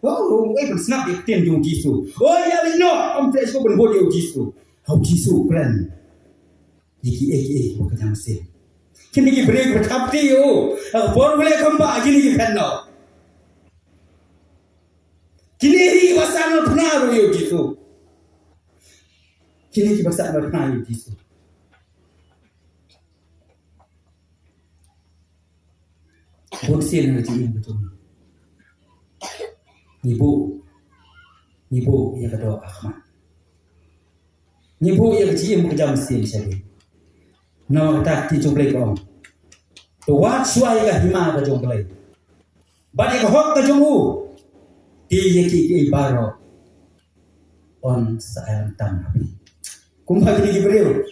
Oh, ai ben snap dik tin jung Jisu. Oh ya li no, am tre so ben ho dio Jisu. Hau Jisu pen. Yiki ko ka jam se. Kini ki break ko thapti yo. Por bole kamba kini ki pen no. Kini hi wasano thna ro yo Jisu. Kini ki wasano thna yo Jisu. Bonsin na jiin betul. Nibu ya kado Ahmad. Nibu ya jiin kerja mesin jadi. No tak ti jumplay ko. To wat suai ka hima ka jumplay. Bani ka hok ka jumu. Ti yeki ki baro. On saan tam nabi. Kumpa ki breu.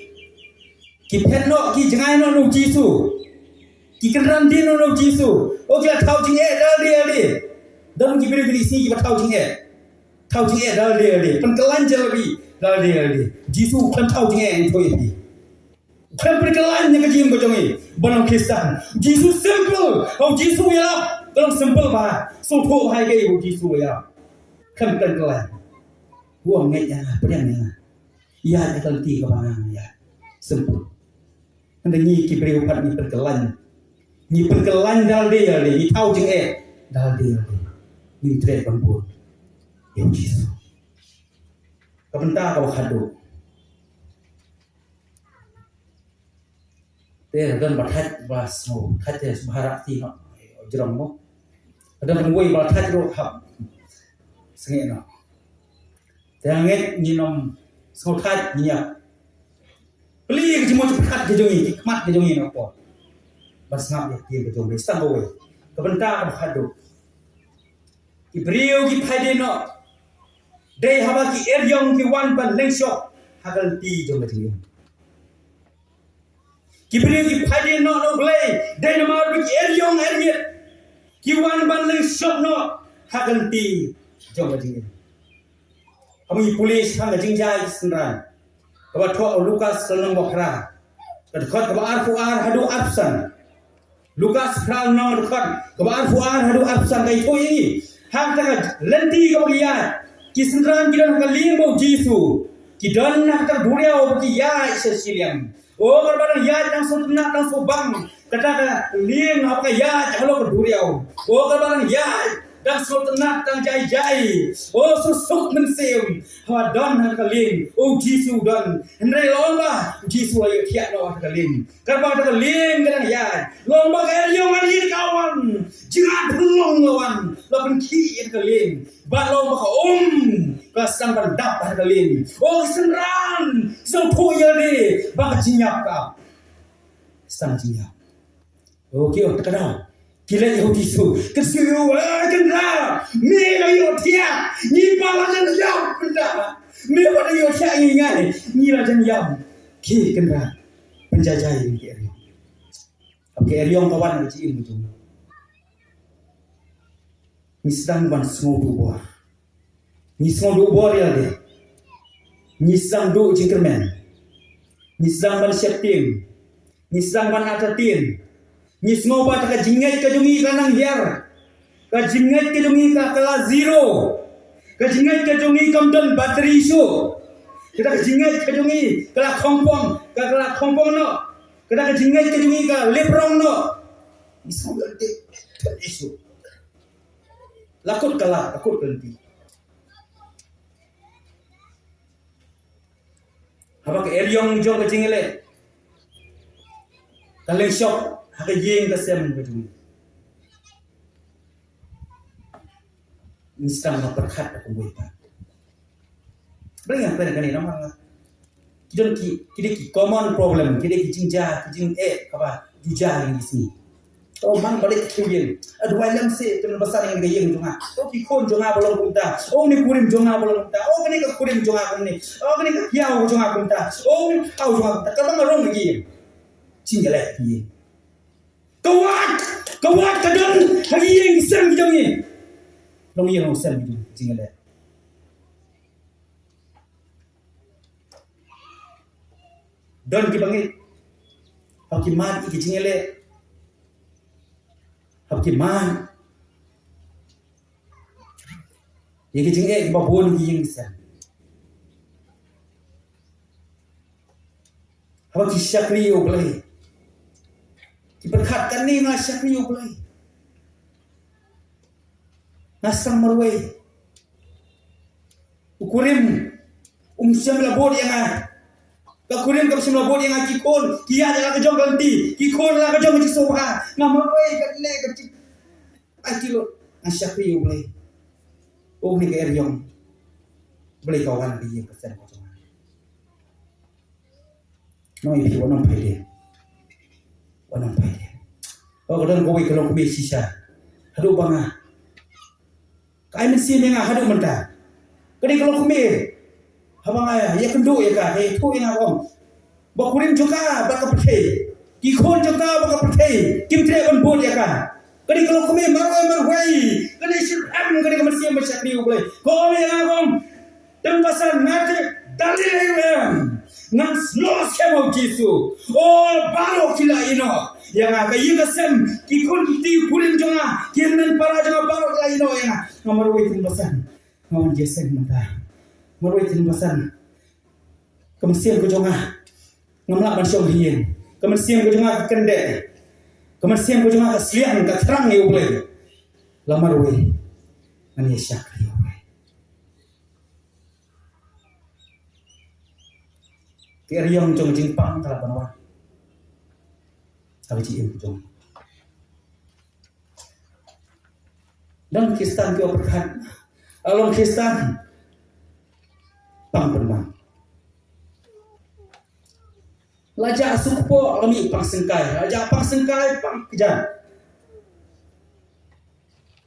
Ki penno ki jangai no Jisu. Kiran din no Jisu. Oh kita tahu jing dal dia. Dan ki beri si kita tahu jing dal dia. Penkelan jelabi dal dia. Jisu kan tahu jing itu ini. Kan penkelan yang kejim kejongi. Banam Kristen. Jisu simple. Oh Jisu ya. Dalam simple bah. So tu hai ke Jisu ya. Kan penkelan. Buang ngenya pedangnya. Ya kita leti ke mana ya. Simple. Anda ni ki beri upat ni penkelan. Ni penkelan dal dia ni tahu jeng dal dia ni tre pambur yang Yesus kapenta kau khadu te dan bathat was mo khathe subhara ti no jrom mo dan ngoi bathat ro hab sengi no tanget ni nom so that ni ya beli ke jemo bathat ke jongi mat ke jongi no po basngap ya ki betul be stambowe kebenta khadu ki brio ki phade no dei haba ki eryong ki wan ban lengshok hagal ti jong betul ki brio ki phade no no glei dei no mar ki eryong ermiet ki wan ban lengshok no hagal ti jong betul kami polis hang jingjai senran kaba tho Lukas selong bokra kadkhot kaba arfuar hadu absan Lukas pral no kadkhot kaba arfuar hadu absan kai tho ini hang ta lenti kaba ya kisendran kidan ka limbo jisu kidan nak ta duriau ki ya sesiliam o karban ya nang sotna nang sobang kata ka ling apa ya halo ka duriau o karban ya dan sultanat tang jai oh susuk mensem ha don ha kalin oh jisu don ndai lomba jisu ayo thiak no ha kalin karba ha kalin kadang ya lomba ka yo ngali kawan jingat belong lawan lawan ki ha kalin ba lomba ka ka sambar dap ha kalin oh senran so poya ni ba jinyap ka sang jinyap okay kadang kila yo tisu kesiu kendra me la yo tia ni pala jan yam benda me pada yo tia ngai ni la jan yam ki kendra penjajah ini ki eri oke eri yang kawan ci ilmu tu ni sedang ban semua dua ni semua dua ya de ni sang do jingkermen ni sang ban septim ni sang ban atatin ni semua bat ka jingai ka jungi kanang hiar ka jingai ka jungi ka kala zero ka jingai ka jungi kamdan bateri show kita ka jingai ka jungi kala kompong no kita ka jingai ka jungi ka leprong no ni semua de isu lakut kanti apa ke eriong jo ka jingele kaleng shop haka yeng ka sem betul instan ma perkhat ko boy pa bring apa ni nama kidon ki common problem kide ki jingja ki jing kaba juja ni sini oh man balik kuyen adwai lam se ten besar yang gayeng jonga oh ki kon jonga bolong kunta oh ni kurim jonga bolong kunta oh ni ka kurim jonga kunni oh ni ka hiau jonga kunta oh ni kau jonga kunta ka bang rong gi jingle ki kawat kadang hari yang sem gitu ni long yang sem gitu jingle don ki bangi hakiman iki jingle hakiman iki jingle babon ki yang sem haki syakri oblai berkatkan ni ngasak ni oblai nasang marway ukurim siam labor yang kakurim kam siam labor yang kikon kia jaga kejong ganti kikon la kejong ci soha ngamarway katne kecik akilo ngasak ni oblai oh ni ke eryong boleh kawan dia pesan ko cuma no ibu orang pede wanang pede oh kadang kowe kalau kowe sisa hadu banga kai mesti menga hadu menta kadi kalau kowe habang aya ya kendo ya ka to ina kom bakurim juga baka pete kikon juga baka pete kimtre on bod ya ka kadi kalau kowe marwai kadi syam kadi mesti masyakri boleh kowe ina kom tempasan nate dalil nang slow skemo kisu oh baro kila ino yang aga yiga sem kikon kiti purin jonga kirnen para jonga baro kila ino yang nomor waitin basan nomor jesen mata nomor waitin basan kemensian ko jonga ngamla ban syong hien kemensian ko jonga kende kemensian ko jonga kaslian ka terang yo boleh lamar wai mani syakri yo Keriong jong jing pang kala banwa. Tapi ci jong. Dan Kristen kau berkat. Along Kristen pang benar. Lajak supo kami pang sengkai, lajak pang sengkai pang kejar.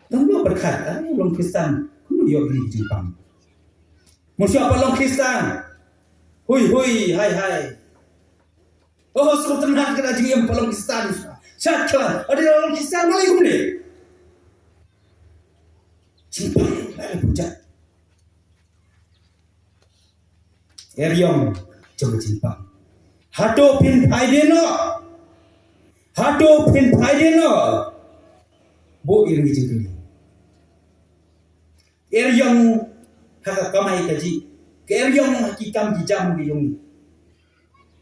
Tunggu berkat, orang Kristen, kamu yuk di Jepang. Musuh apa orang Kristen? Hui, hai. Oh, suruh tenang kena jadi orang Kristen. Syaklah, ada orang Kristen malah ikut ni. Jepang, ada pucat. Eryong, coba Jepang. Hato pin paideno. Bo iringi jengkeli. Eryong haka kamai kaji. Eryong hakikam kijam giyong.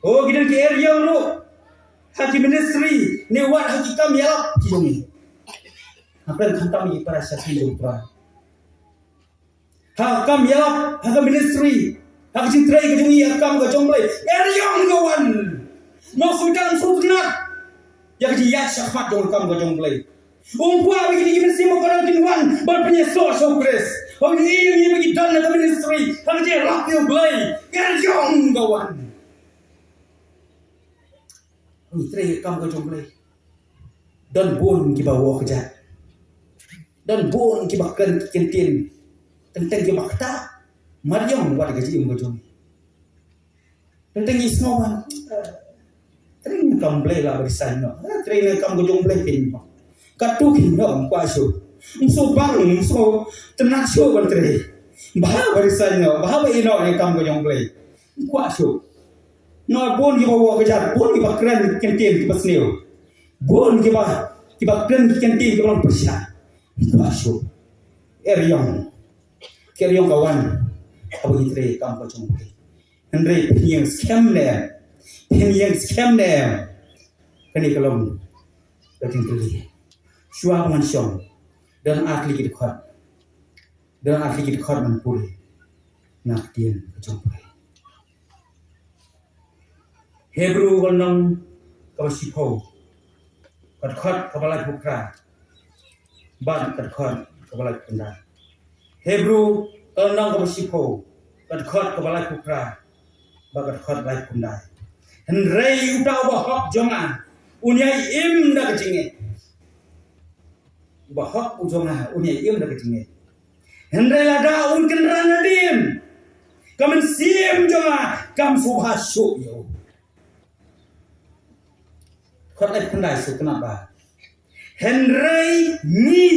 Oh gidan ke eryong lo. Haki ministry ne wat hakikam yalap giyong. Akan kantam yi para syakhi jongpra. Hakam yalap haka ministry. Hak cintrai ke jungi akam ke jomblai eryong kawan mau sudan sudnat ya ke ya syafat dong kam ke jomblai umpua begini gimana sih mau kalau tinwan berpunya social grace oh ini bagi dan ke ministry hak je lak you blai eryong kawan cintrai kam ke jomblai dan bon ki bawa kerja dan bon ki bakkan kentin tentang ki bakta Mariam buat gaji yang berjumpa. Tentang semua, tering kamblay lah berisan no. Tering kam berjumpa pin. Katu kino kuasu. Musuh bang, musuh tenang show berteri. Bah berisan no, bah ino yang kam berjumpa. Kuasu. No bon kita bawa kejar, bon kita keren kentin kita seniu. Bon kita keren kentin kita orang persia. Kuasu. Eryong kawan. Apa itu kam kau cuma Andre yang scam deh, kini kalau kita tinggal, suara manusia dan akli kita menpuri, nak dia kecompai. Hebrew kalau kau sipau, kat kepala bukra, ban kat kepala benda. Hebrew kalau kau sipau, kat kepala bukra. Bagat khot lai kundai henrei utau bahok jonga unyai im da kecingge bahok ujonga unyai im da kecingge henrei lada un kenran nadim kamen sim jonga kam subhasu yo khot lai kundai su kenapa henrei ni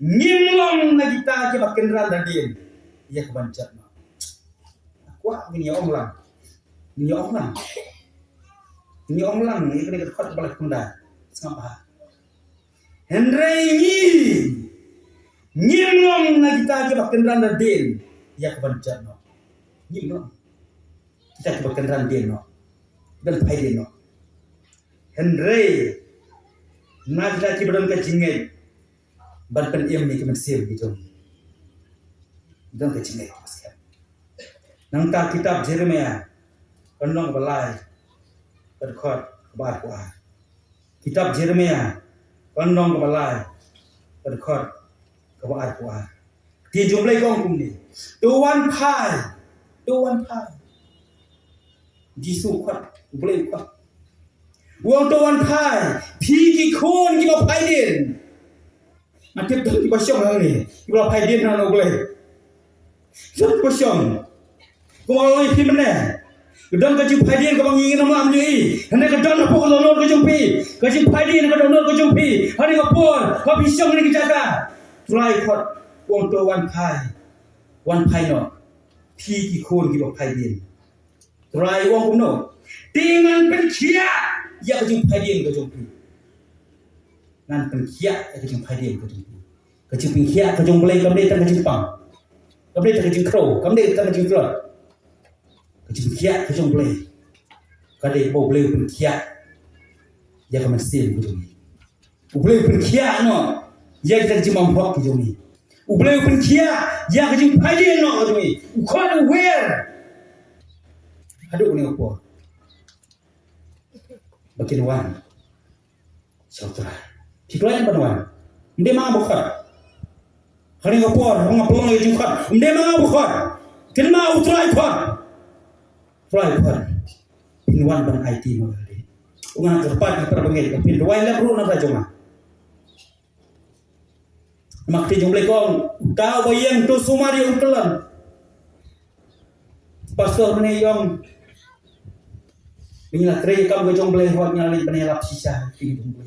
ngimlong na kita ke kenran nadim ya kebancet wah ini om lang ini om lang ini kena khot balik kunda ngapa henrei ngimlong na kita ke kendaraan den ya kebancat no ngimlong kita ke kendaraan den no dan pai den no henrei na kita ke badan ke jingai ban pen ni ke mesir gitu dan ke jingai pasal nangka kitab Jeremia Pendong balai berkhot kebar kuah. Kitab Jeremia pendong balai berkhot kebar kuah. Di jumlah kong kumni. Tuan pai. Jisu kuat, boleh kuat. Uang tuan pai. Pigi kon kita pai din. Nanti dah kita syong lah ni. Kita pai din nak boleh. Jangan kita syong. Kau mahu ini mana? Kedon kajim padian kau ingin nama amni. Hendak kedon apa kau donor kau jumpi. Kajim padian kau donor kau jumpi. Hari kau pun kau pisang ni kejaga. Try kot uang tu one pie no. Pi kikun kita padian. Try uang kuno. Dengan penkia ya kajim padian kau jumpi. Nan penkia ya kajim padian kau jumpi. Kajim penkia kau jumpi kau ni tak kajim pang. Kau ni tak kajim crow. Kau ni tak kajim crow. Kecil kiat kecil boleh, kadai bau boleh pun kiat, dia akan mesin betul ni. Boleh pun kiat no, dia kita cuma mampu betul ni. Boleh pun kiat, dia kecil padi no betul ni. Kau aware, aduh ni apa? Bagian wan, sautra. Kiklan apa wan? Mending mana bukan? Hari apa? Orang pelong lagi jungkat. Mending mana bukan? Kenapa utrai bukan? Fly pinwan ban IT magari ungan kerpat di perbengel kapin dua la bro na joma makti jomble kong kau bayang tu sumari ukelan pastor ne yong Bila teri kam ke jomble hot nyali penelap sisa di jomble.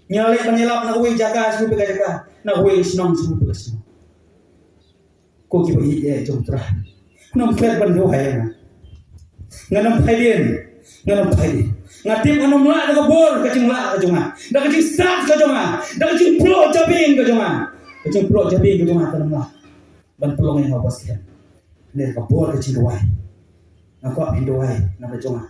Nyali penelap nak wei jaga semua pega jaga. Nak wei senang semua pega senang. Ko ki bai jomtra. Nam klet ban do hai na. Nganam phailien. Nganam phailien. Ngatim anam la da bor ka jing la ka jonga. Da ka jing start ka jonga. Da ka jing pro jabing ka jonga. Ka jing pro jabing ka jonga tanam la. Ban pelong yang apa sekian. Ne ka bor ka jing doai. Ngakwa pindoai na ka jonga.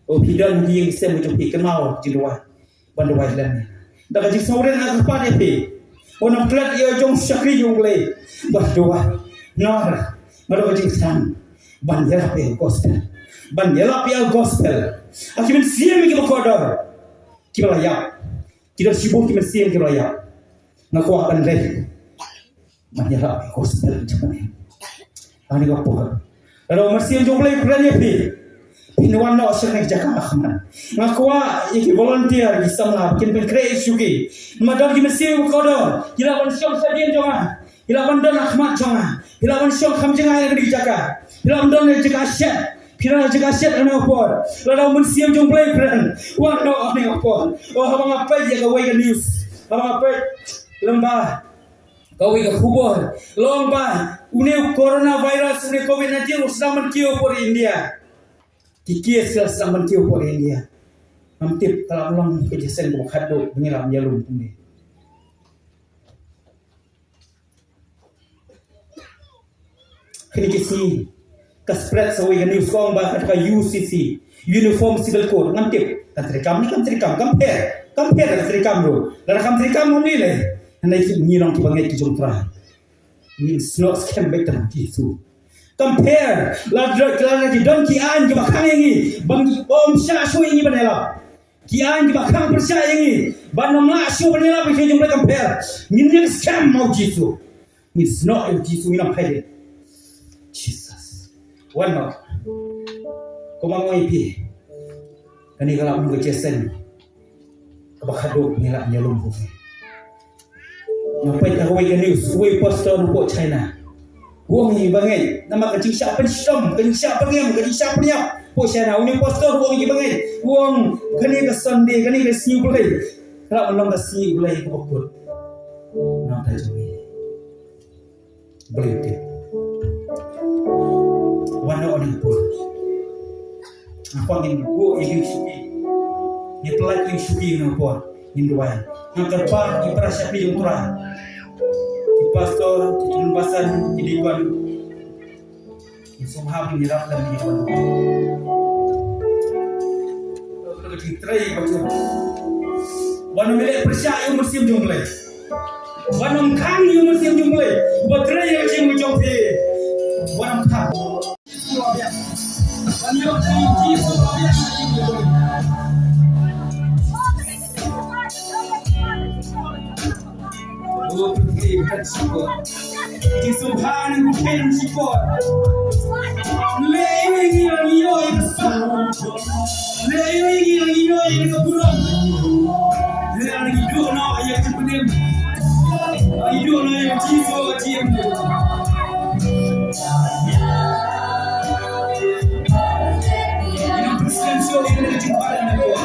Oh hidan yang saya macam kenal jiwa banduai lain. Dah jadi sauren aku pada pe. Orang kelat ia jong sakri jong le. Banduai. Nor. Baru jadi sang. Banjela pe gospel. Banjela pe gospel. Akibat siam kita kodor. Kita layak. Kita sibuk kita siam kita layak. Ngaku akan le. Banjela pe gospel macam ni. Ani apa? Kalau masih jong le kerana pe. Pinuan na osir na jaga mahman. Ngakwa iki volunteer di samla kin pen create sugi. Madam ki mesti ko do. Ila wan syong sadien jonga. Ila wan don ahmad jonga. Ila wan syong kham jenga di jaga. Ila wan don jaga syat. Pira jaga syat ana opor. Lalu mun siam jong play friend. Wan do ana opor. Oh abang apa ya ka wai news. Abang apa lembah kau ika kubur. Lomba une coronavirus une COVID-19 sedang menkio por India. Kikir selesai mentiu por India. Namtip kalau ulang kejadian berkado menyelam jalur ini. Kini kisi kaspread sawai kan news kong bahkan ka UCC Uniform Civil Code namtip kantrikam ni kantrikam compare kantrikam bro. Lara kantrikam ni le. Hendak nyirang kibangai kijong terah. Ini snot scam back tanah kisu. Compare lagi don kian ki bakang ini bang om sya shu ini banela kian ki bakang percaya ini ban ma shu banela bi jumpa compare min scam mau jisu it's not a jisu ina pede Jesus one more ko mang ipi kani kala mun ke jesen kabakado nila nyalum ko ngapai ka wei news wei poster ko China Wong ni bangai nama kecing siapa som kecing siapa ngam kecing siapa niap po saya na uni pastor wong ni bangai wong kani ke Sunday kani ke siu bulai kalau belum ke siu bulai ke pokok nak dah jadi boleh deh wana orang pun apa ingin gua ingin suki ni pelat ingin suki nampak ingin doa nak kerpa di perasaan yang murah pastor tujuan pasan jadikan semua menyerap dan menyimpan. Kalau kita macam wanam milik percaya musim jumlah, wanam kang musim jumlah, buat tray macam jumlah, wanam kang. Wanam kang Oh, pergi bukan support. Di subhan bukan support. Lewi yang yang sah. Lewi yang yang keburuk. Lewi hidup nak yang kepedim. Hidup nak yang jiso jiam. Ini presiden show ini jumpa dengan gua.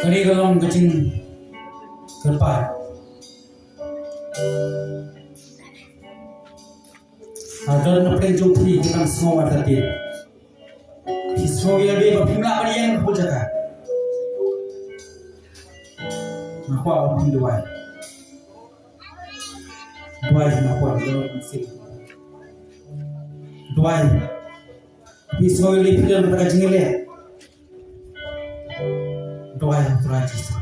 Kali kalau kecing kerpa, ada nampak jumpi kita semua tadi. Historia dia berpindah pada yang berjaga. Apa orang dua? Dua apa orang masih? Dua. Historia dia berjaga jengele. Tuhan yang terajis.